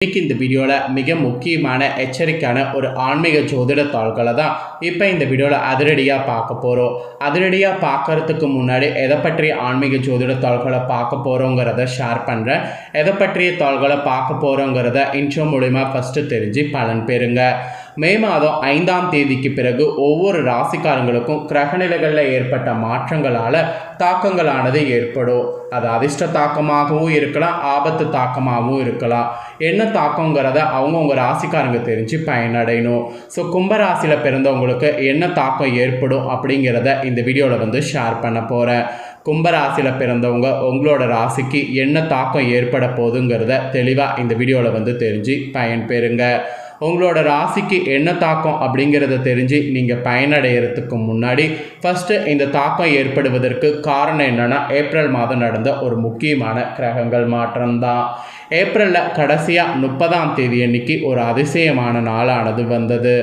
இன்னைக்கு இந்த வீடியோவில் மிக முக்கியமான எச்சரிக்கையான ஒரு ஆன்மீக ஜோதிட தாள்களை தான் இப்போ இந்த வீடியோவில் அதிரடியாக பார்க்க போகிறோம். அதிரடியாக பார்க்கறதுக்கு முன்னாடி எதை பற்றிய ஆன்மீக ஜோதிட தாள்களை பார்க்க போகிறோங்கிறத ஷேர் பண்ணுறேன். எதை பற்றிய தாள்களை பார்க்க போகிறோங்கிறத இன்ட்ரோ மூலிமா ஃபஸ்ட்டு தெரிஞ்சு பலன் பெறுங்க. மே மாதம் 5ஆம் தேதிக்கு பிறகு ஒவ்வொரு ராசிக்காரங்களுக்கும் கிரகநிலைகளில் ஏற்பட்ட மாற்றங்களால் தாக்கங்களானது ஏற்படும். அது அதிர்ஷ்ட தாக்கமாகவும் இருக்கலாம், ஆபத்து தாக்கமாகவும் இருக்கலாம். என்ன தாக்கங்கிறத அவங்கவுங்க ராசிக்காரங்க தெரிஞ்சு பயனடையணும். ஸோ கும்பராசியில் பிறந்தவங்களுக்கு என்ன தாக்கம் ஏற்படும் அப்படிங்கிறத இந்த வீடியோவில் ஷேர் பண்ண போகிறேன். கும்பராசியில் பிறந்தவங்க உங்களோட ராசிக்கு என்ன தாக்கம் ஏற்பட போகுதுங்கிறத தெளிவாக இந்த வீடியோவில் தெரிஞ்சு பயன்பெறுங்க. உங்களோட ராசிக்கு என்ன தாக்கம் அப்படிங்கிறத தெரிஞ்சு நீங்கள் பயனடைகிறதுக்கு முன்னாடி ஃபஸ்ட்டு இந்த தாக்கம் ஏற்படுவதற்கு காரணம் என்னென்னா, ஏப்ரல் மாதம் நடந்த ஒரு முக்கியமான கிரகங்கள் மாற்றம்தான். ஏப்ரலில் கடைசியாக 30ஆம் தேதி அன்னைக்கு ஒரு அதிசயமான நாளானது வந்தது.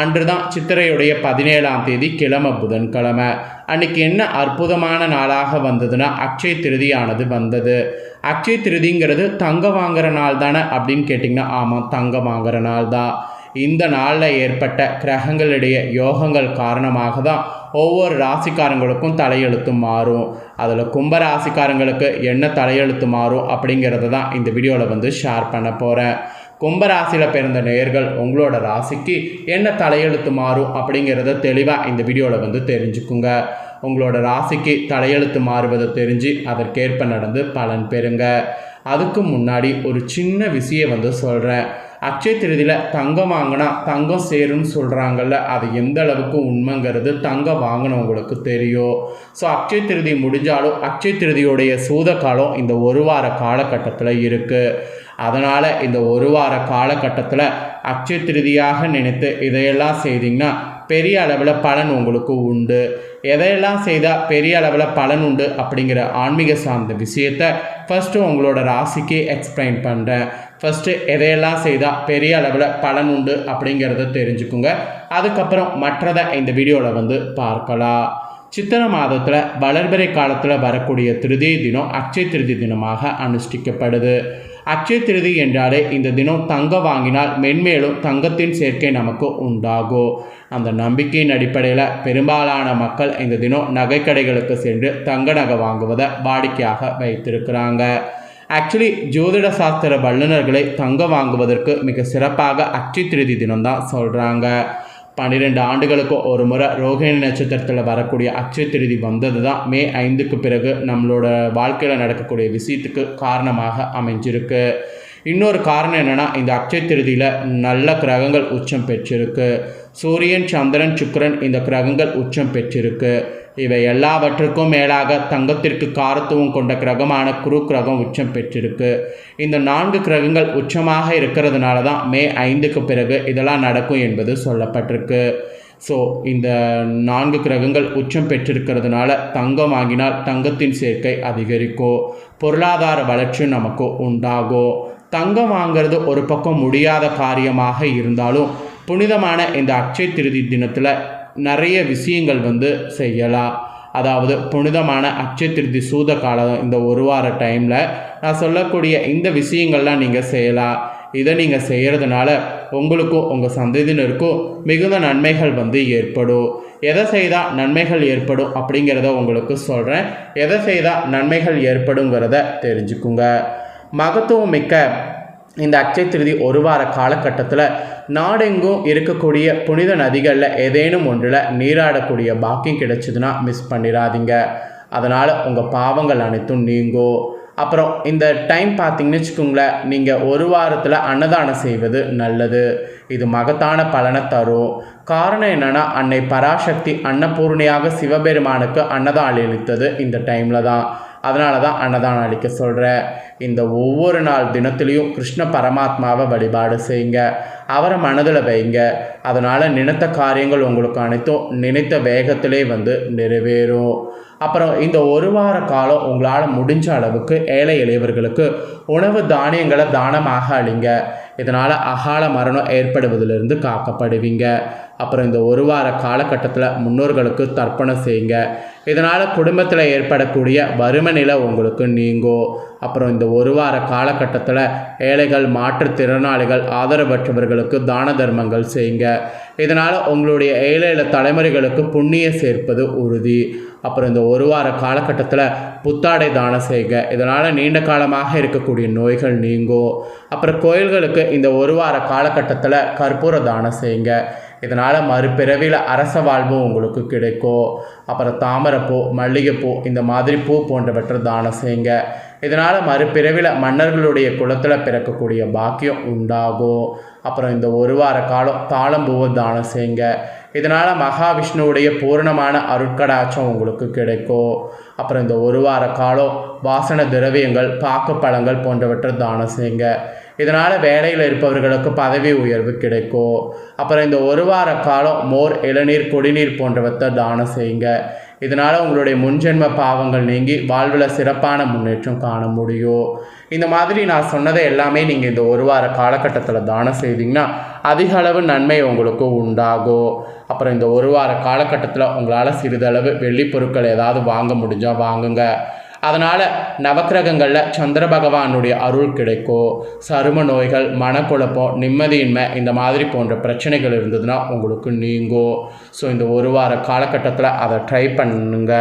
அன்று தான் சித்திரையுடைய 17ஆம் தேதி கிழமை புதன்கிழமை. அன்றைக்கி என்ன அற்புதமான நாளாக வந்ததுன்னா, அக்ஷய திருதியானது வந்தது. அக்ஷய திருதிங்கிறது தங்கம் வாங்குகிற நாள் தானே அப்படின்னு கேட்டிங்கன்னா, ஆமாம், தங்கம் வாங்குகிற நாள் தான். இந்த நாளில் ஏற்பட்ட கிரகங்களுடைய யோகங்கள் காரணமாக தான் ஒவ்வொரு ராசிக்காரங்களுக்கும் தலையெழுத்து மாறும். அதில் கும்ப ராசிக்காரங்களுக்கு என்ன தலையெழுத்து மாறும் அப்படிங்கிறத தான் இந்த வீடியோவில் ஷேர் பண்ண போகிறேன். கும்பராசியில் பிறந்த நேயர்கள் உங்களோட ராசிக்கு என்ன தலையெழுத்து மாறும் அப்படிங்கிறத தெளிவாக இந்த வீடியோவில் தெரிஞ்சுக்குங்க. உங்களோட ராசிக்கு தலையெழுத்து மாறுவதை தெரிஞ்சு அதற்கேற்ப நடந்து பலன் பெறுங்க. அதுக்கு முன்னாடி ஒரு சின்ன விஷயம் சொல்கிறேன். அக்ஷய திருதியில் தங்கம் வாங்கினா தங்கம் சேரும்னு சொல்கிறாங்கல்ல, அது எந்த அளவுக்கு உண்மைங்கிறது தங்கம் வாங்கினவங்களுக்கு தெரியும். ஸோ அக்ஷய திருதி முடிஞ்சாலும் அக்ஷய திருதியோடைய சூத காலம் இந்த ஒரு வார காலகட்டத்தில் இருக்குது. அதனால் இந்த ஒரு வார காலகட்டத்தில் அக்ஷய திருதியாக நினைத்து இதையெல்லாம் செய்திங்கன்னா பெரிய அளவில் பலன் உங்களுக்கு உண்டு. எதையெல்லாம் செய்தால் பெரிய அளவில் பலன் உண்டு அப்படிங்கிற ஆன்மீக சார்ந்த விஷயத்தை ஃபஸ்ட்டு உங்களோட ராசிக்கு எக்ஸ்பிளைன் பண்ணுறேன். ஃபஸ்ட்டு எதையெல்லாம் செய்தால் பெரிய அளவில் பலன் உண்டு அப்படிங்கிறத தெரிஞ்சுக்குங்க. அதுக்கப்புறம் மற்றதை இந்த வீடியோவில் பார்க்கலாம். சித்திரை மாதத்தில் வளர்பிறை காலத்தில் வரக்கூடிய திருதி தினம் அக்ஷய திருதி தினமாக அனுஷ்டிக்கப்படுது. அக்ஷய திருதி என்றாலே இந்த தினம் தங்கம் வாங்கினால் மென்மேலும் தங்கத்தின் சேர்க்கை நமக்கு உண்டாகும். அந்த நம்பிக்கையின் அடிப்படையில் பெரும்பாலான மக்கள் இந்த தினம் நகைக்கடைகளுக்கு சென்று தங்க நகை வாங்குவதை வாடிக்கையாக வைத்திருக்கிறாங்க. ஆக்சுவலி ஜோதிட சாஸ்திர வல்லுநர்களை தங்கம் வாங்குவதற்கு மிக சிறப்பாக அக்ஷய திருதி தினம்தான் சொல்கிறாங்க. 12 ஆண்டுகளுக்கு ஒரு முறை ரோகிணி நட்சத்திரத்தில் வரக்கூடிய அக்ஷய திருதி வந்தது தான் மே 5க்கு பிறகு நம்மளோட வாழ்க்கையில் நடக்கக்கூடிய விஷயத்துக்கு காரணமாக அமைஞ்சிருக்கு. இன்னொரு காரணம் என்னென்னா, இந்த அக்ஷய திருதியில் நல்ல கிரகங்கள் உச்சம் பெற்றிருக்கு. சூரியன், சந்திரன், சுக்கிரன் இந்த கிரகங்கள் உச்சம் பெற்றிருக்கு. இவை எல்லாவற்றுக்கும் மேலாக தங்கத்திற்கு காரத்துவம் கொண்ட கிரகமான குரு கிரகம் உச்சம் பெற்றிருக்கு. இந்த 4 கிரகங்கள் உச்சமாக இருக்கிறதுனால தான் மே 5க்கு பிறகு இதெல்லாம் நடக்கும் என்பது சொல்லப்பட்டிருக்கு. ஸோ இந்த 4 கிரகங்கள் உச்சம் பெற்றிருக்கிறதுனால தங்கம் வாங்கினால் தங்கத்தின் சேர்க்கை அதிகரிக்கும், பொருளாதார வளர்ச்சி நமக்கு உண்டாகும். தங்கம் வாங்கிறது ஒரு பக்கம் முடியாத காரியமாக இருந்தாலும் புனிதமான இந்த அக்ஷய திருதி தினத்தில் நிறைய விஷயங்கள் செய்யலாம். அதாவது புனிதமான அக்ஷய திருதி சூத காலம் இந்த ஒரு வார டைமில் நான் சொல்லக்கூடிய இந்த விஷயங்கள்லாம் நீங்கள் செய்யலாம். இதை நீங்கள் செய்கிறதுனால உங்களுக்கும் உங்கள் சந்ததியினருக்கும் மிகுந்த நன்மைகள் ஏற்படும். எதை செய்தால் நன்மைகள் ஏற்படும் அப்படிங்கிறத உங்களுக்கு சொல்கிறேன். எதை செய்தால் நன்மைகள் ஏற்படுங்கிறத தெரிஞ்சுக்குங்க. மகத்துவம் மிக்க இந்த அக்ஷய திருதி ஒரு வார காலகட்டத்தில் நாடெங்கும் இருக்கக்கூடிய புனித நதிகளில் ஏதேனும் ஒன்றில் நீராடக்கூடிய பாக்கியம் கிடைச்சதுன்னா மிஸ் பண்ணிடாதீங்க. அதனால் உங்கள் பாவங்கள் அனைத்தும் நீங்கும். அப்புறம் இந்த டைம் பார்த்திங்கன்னு வச்சுக்கோங்களேன், நீங்கள் ஒரு வாரத்தில் அன்னதானம் செய்வது நல்லது. இது மகத்தான பலனை தரும். காரணம் என்னென்னா, அன்னை பராசக்தி அன்னபூர்ணியாக சிவபெருமானுக்கு அன்னதானம் அளித்தது இந்த டைமில் தான். அதனால தான் அன்னதானம் அளிக்க சொல்கிறேன். இந்த ஒவ்வொரு நாள் தினத்துலேயும் கிருஷ்ண பரமாத்மாவை வழிபாடு செய்யுங்க, அவரை மனதில் வைங்க. அதனால் நினைத்த காரியங்கள் உங்களுக்கு அனைத்தும் நினைத்த வேகத்திலே நிறைவேறும். அப்புறம் இந்த ஒரு வார காலம் உங்களால் முடிஞ்ச அளவுக்கு ஏழை எளியவர்களுக்கு உணவு தானியங்களை தானமாக அளிங்க. இதனால் அகால மரணம் ஏற்படுவதிலிருந்து காக்கப்படுவீங்க. அப்புறம் இந்த ஒரு வார காலகட்டத்தில் முன்னோர்களுக்கு தர்ப்பணம் செய்யுங்க. இதனால் குடும்பத்தில் ஏற்படக்கூடிய வறுமை நிலை உங்களுக்கு நீங்கும். அப்புறம் இந்த ஒரு வார காலகட்டத்தில் ஏழைகள், மாற்றுத்திறனாளிகள், ஆதரவற்றவர்களுக்கு தான தர்மங்கள் செய்யுங்க. இதனால் உங்களுடைய ஏழை தலைமுறைகளுக்கு புண்ணியம் சேர்ப்பது உறுதி. அப்புறம் இந்த ஒரு வார காலகட்டத்தில் புத்தாடை தானம் செய்யுங்க. இதனால் நீண்ட காலமாக இருக்கக்கூடிய நோய்கள் நீங்கும். அப்புறம் கோயில்களுக்கு இந்த ஒரு வார காலகட்டத்தில் கற்பூர தானம் செய்யுங்க. இதனால் மறுபிறவியில் அரச வாழ்வு உங்களுக்கு கிடைக்கும். அப்புறம் தாமரைப்பூ, மல்லிகைப்பூ இந்த மாதிரி பூ போன்றவற்றை தானம் செய்யுங்க. இதனால் மறுபிறவியில் மன்னர்களுடைய குலத்தில் பிறக்கக்கூடிய பாக்கியம் உண்டாகும். அப்புறம் இந்த ஒரு வார காலம் தாளம்பூவை தானம் செய்யுங்க. இதனால் மகாவிஷ்ணுவுடைய பூரணமான அருட்கடாட்சம் உங்களுக்கு கிடைக்கும். அப்புறம் இந்த ஒரு வார காலம் வாசன திரவியங்கள், பாக்கு பழங்கள் போன்றவற்றை தானம் செய்யுங்க. இதனால் வேலையில் இருப்பவர்களுக்கு பதவி உயர்வு கிடைக்கும். அப்புறம் இந்த ஒரு வார காலம் மோர், இளநீர், குடிநீர் போன்றவற்றை தானம் செய்யுங்க. இதனால் உங்களுடைய முன்ஜென்ம பாவங்கள் நீங்கி வாழ்வில் சிறப்பான முன்னேற்றம் காண முடியும். இந்த மாதிரி நான் சொன்னதை எல்லாமே நீங்கள் இந்த ஒரு வார காலகட்டத்தில் தானம் செய்தீங்கன்னா அதிக அளவு நன்மை உங்களுக்கு உண்டாகும். அப்புறம் இந்த ஒரு வார காலகட்டத்தில் உங்களால் சிறிதளவு வெள்ளி பொருட்கள் ஏதாவது வாங்க முடிஞ்சால் வாங்குங்க. அதனால் நவக்கிரகங்களில் சந்திர பகவானுடைய அருள் கிடைக்கும். சரும நோய்கள், மனக்குழப்பம், நிம்மதியின்மை இந்த மாதிரி போன்ற பிரச்சனைகள் இருந்ததுன்னா உங்களுக்கு நீங்கும். ஸோ இந்த ஒரு வார காலகட்டத்தில் அதை ட்ரை பண்ணுங்க.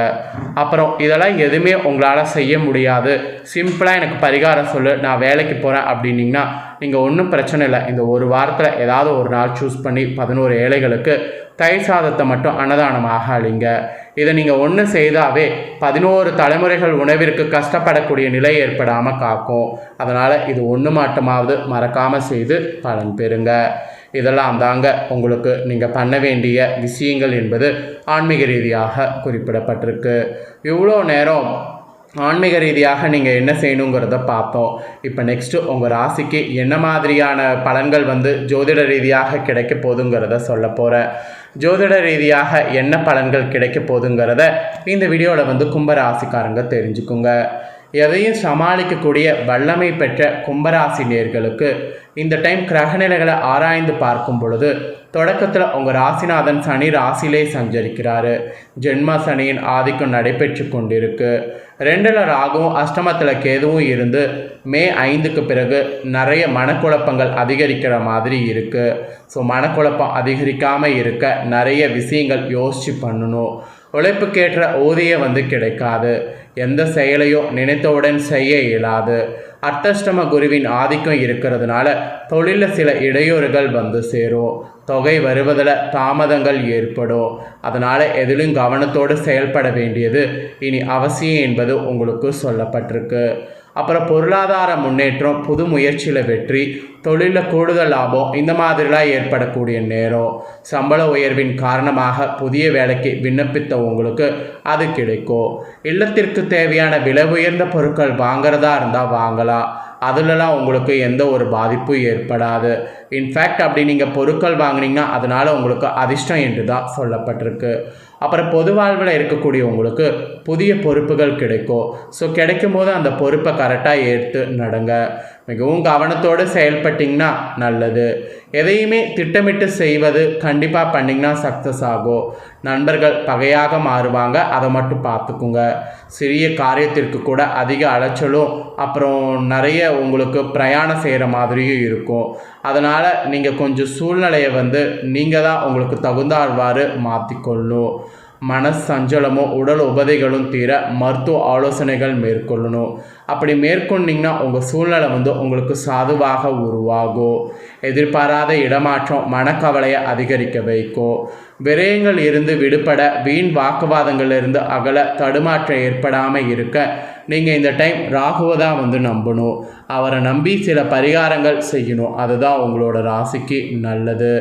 அப்புறம் இதெல்லாம் எதுவுமே உங்களால் செய்ய முடியாது, சிம்பிளாக எனக்கு பரிகாரம் சொல்லு, நான் வேலைக்கு போகிறேன் அப்படின்னிங்கன்னா நீங்கள் ஒன்றும் பிரச்சனை இல்லை. இந்த ஒரு வாரத்தில் ஏதாவது ஒரு நாள் சூஸ் பண்ணி 11 ஏழைகளுக்கு தயிர் சாதத்தை மட்டும் அன்னதானமாக அளிங்க. இதை நீங்கள் ஒன்று செய்தாவே 11 தலைமுறைகள் உணவிற்கு கஷ்டப்படக்கூடிய நிலை ஏற்படாமல் காக்கும். அதனால் இது ஒன்று மாட்டமாவது மறக்காமல் செய்து பலன் பெறுங்க. இதெல்லாம் தாங்க உங்களுக்கு நீங்கள் பண்ண வேண்டிய விஷயங்கள் என்பது ஆன்மீக ரீதியாக குறிப்பிடப்பட்டிருக்கு. இவ்வளோ நேரம் ஆன்மீக ரீதியாக நீங்கள் என்ன செய்யணுங்கிறத பார்த்தோம். இப்போ நெக்ஸ்ட்டு உங்கள் ராசிக்கு என்ன மாதிரியான பலன்கள் ஜோதிட ரீதியாக கிடைக்க போதுங்கிறத சொல்ல போகிறேன். ஜோதிட ரீதியாக என்ன பலன்கள் கிடைக்க போதுங்கிறத இந்த வீடியோவில் கும்பராசிக்காரங்க தெரிஞ்சுக்குங்க. எதையும் சமாளிக்கக்கூடிய வல்லமை பெற்ற கும்பராசி நேயர்களுக்கு இந்த டைம் கிரகநிலைகளை ஆராய்ந்து பார்க்கும் பொழுது தொடக்கத்தில் உங்கள் ராசிநாதன் சனி ராசியிலே சஞ்சரிக்கிறாரு. ஜென்ம சனியின் ஆதிக்கம் நடைபெற்று கொண்டிருக்கு. 2ல் ராகுவும் அஷ்டமத்தில் கேதுவும் இருந்து மே 5க்கு பிறகு நிறைய மனக்குழப்பங்கள் அதிகரிக்கிற மாதிரி இருக்குது. ஸோ மனக்குழப்பம் அதிகரிக்காமல் இருக்க நிறைய விஷயங்கள் யோசித்து பண்ணணும். உழைப்புக்கேற்ற ஊதியம் கிடைக்காது. எந்த செயலையும் நினைத்தவுடன் செய்ய இயலாது. அர்த்தஷ்டம குருவின் ஆதிக்கம் இருக்கிறதுனால தொழிலில் சில இடையூறுகள் சேரும். தொகை வருவதில் தாமதங்கள் ஏற்படும். அதனால் எதிலும் கவனத்தோடு செயல்பட வேண்டியது இனி அவசியம் என்பது உங்களுக்கு சொல்லப்பட்டிருக்கு. அப்புறம் பொருளாதார முன்னேற்றம், புது முயற்சியில் வெற்றி, தொழிலில் கூடுதல் லாபம் இந்த மாதிரிலாம் ஏற்படக்கூடிய நேரம். சம்பள உயர்வின் காரணமாக புதிய வேலைக்கு விண்ணப்பித்த உங்களுக்கு அது கிடைக்கும். இல்லத்திற்கு தேவையான விலை உயர்ந்த பொருட்கள் வாங்கிறதா இருந்தால் வாங்கலாம். அதுலலாம் உங்களுக்கு எந்த ஒரு பாதிப்பும் ஏற்படாது. இன்ஃபேக்ட் அப்படி நீங்கள் பொருட்கள் வாங்கினீங்கன்னா அதனால் உங்களுக்கு அதிர்ஷ்டம் என்று தான் சொல்லப்பட்டிருக்கு. அப்புறம் பொது வாழ்வில் இருக்கக்கூடிய உங்களுக்கு புதிய பொறுப்புகள் கிடைக்கும். ஸோ கிடைக்கும் போது அந்த பொறுப்பை கரெக்டாக ஏற்று நடங்க. மிகவும் கவனத்தோடு செயல்பட்டிங்கன்னா நல்லது. எதையுமே திட்டமிட்டு செய்வது கண்டிப்பாக பண்ணிங்கன்னா சக்ஸஸ் ஆகும். நண்பர்கள் பகையாக மாறுவாங்க, அதை மட்டும் பார்த்துக்குங்க. சிறிய காரியத்திற்கு கூட அதிக அலைச்சலும் அப்புறம் நிறைய உங்களுக்கு பிரயாணம் செய்கிற மாதிரியும் இருக்கும். அதனால் நீங்கள் கொஞ்சம் சூழ்நிலையை நீங்கள் தான் உங்களுக்கு தகுந்தாழ்வாறு மாற்றிக்கொள்ளணும். மனசஞ்சலமும் உடல் உபதைகளும் தீர மருத்துவ ஆலோசனைகள் மேற்கொள்ளணும். அப்படி மேற்கொண்டிங்கன்னா உங்கள் சூழ்நிலை உங்களுக்கு சாதுவாக உருவாகும். எதிர்பாராத இடமாற்றம் மனக்கவலையை அதிகரிக்க வைக்கும். விரயங்கள் இருந்து விடுபட, வீண் வாக்குவாதங்களிலிருந்து அகல, தடுமாற்றம் ஏற்படாமல் இருக்க நீங்கள் இந்த டைம் ராகுவை தான் நம்பணும். அவரை நம்பி சில பரிகாரங்கள் செய்யணும். அதுதான் உங்களோட ராசிக்கு நல்லது.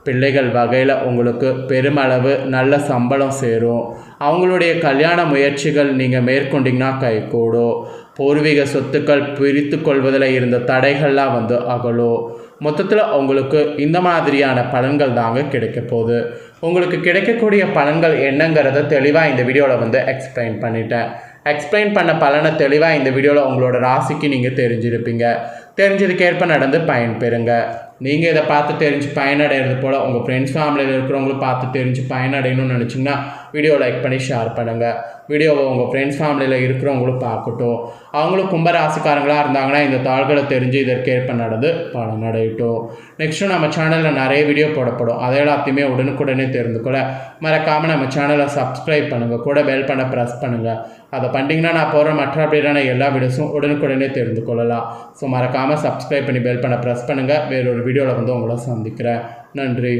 பிள்ளைகள் வகையில் உங்களுக்கு பெருமளவு நல்ல சம்பளம் சேரும். அவங்களுடைய கல்யாண முயற்சிகள் நீங்கள் மேற்கொண்டிங்கன்னா கைகூடும். பூர்வீக சொத்துக்கள் பிரித்து கொள்வதில் இருந்த தடைகள்லாம் அகலும். மொத்தத்தில் உங்களுக்கு இந்த மாதிரியான பலன்கள் தாங்க கிடைக்க போகுது. உங்களுக்கு கிடைக்கக்கூடிய பலன்கள் என்னங்கிறத தெளிவாக இந்த வீடியோவில் எக்ஸ்பிளைன் பண்ணிட்டேன். எக்ஸ்பிளைன் பண்ண பலனை தெளிவாக இந்த வீடியோவில் உங்களோட ராசிக்கு நீங்கள் தெரிஞ்சிருப்பீங்க. தெரிஞ்சதுக்கேற்ப நடந்து பயன்பெறுங்க. நீங்கள் இதை பார்த்து தெரிஞ்சு பயனடைகிறது போல் உங்கள் ஃப்ரெண்ட்ஸ் ஃபேமிலியில் இருக்கிறவங்களும் பார்த்து தெரிஞ்சு பயனடையணும்னு நினச்சிங்கன்னா வீடியோ லைக் பண்ணி ஷேர் பண்ணுங்கள். வீடியோவை உங்கள் ஃப்ரெண்ட்ஸ் ஃபேமிலியில் இருக்கிறவங்களும் பார்க்கட்டும். அவங்களும் கும்பராசிக்காரங்களாக இருந்தாங்கன்னா இந்த தாள்களை தெரிஞ்சு இதற்கேற்ப நடந்து பலனடையட்டும். நெக்ஸ்ட்டு நம்ம சேனலில் நிறைய வீடியோ போடப்படும். அதை எல்லாத்தையுமே உடனுக்குடனே தெரிந்து கொள்ள மறக்காமல் நம்ம சேனலை சப்ஸ்கிரைப் பண்ணுங்கள். கூட பெல் பண்ண ப்ரெஸ் பண்ணுங்கள். அதை பண்ணிட்டீங்கன்னா நான் போகிற மற்ற அப்படியான எல்லா வீடியோஸும் உடனுக்குடனே தெரிந்து கொள்ளலாம். ஸோ மறக்காமல் சப்ஸ்கிரைப் பண்ணி பெல் பண்ண ப்ரெஸ் பண்ணுங்கள். வேறொரு வீடியோவில் உங்களை சந்திக்கிறேன். நன்றி.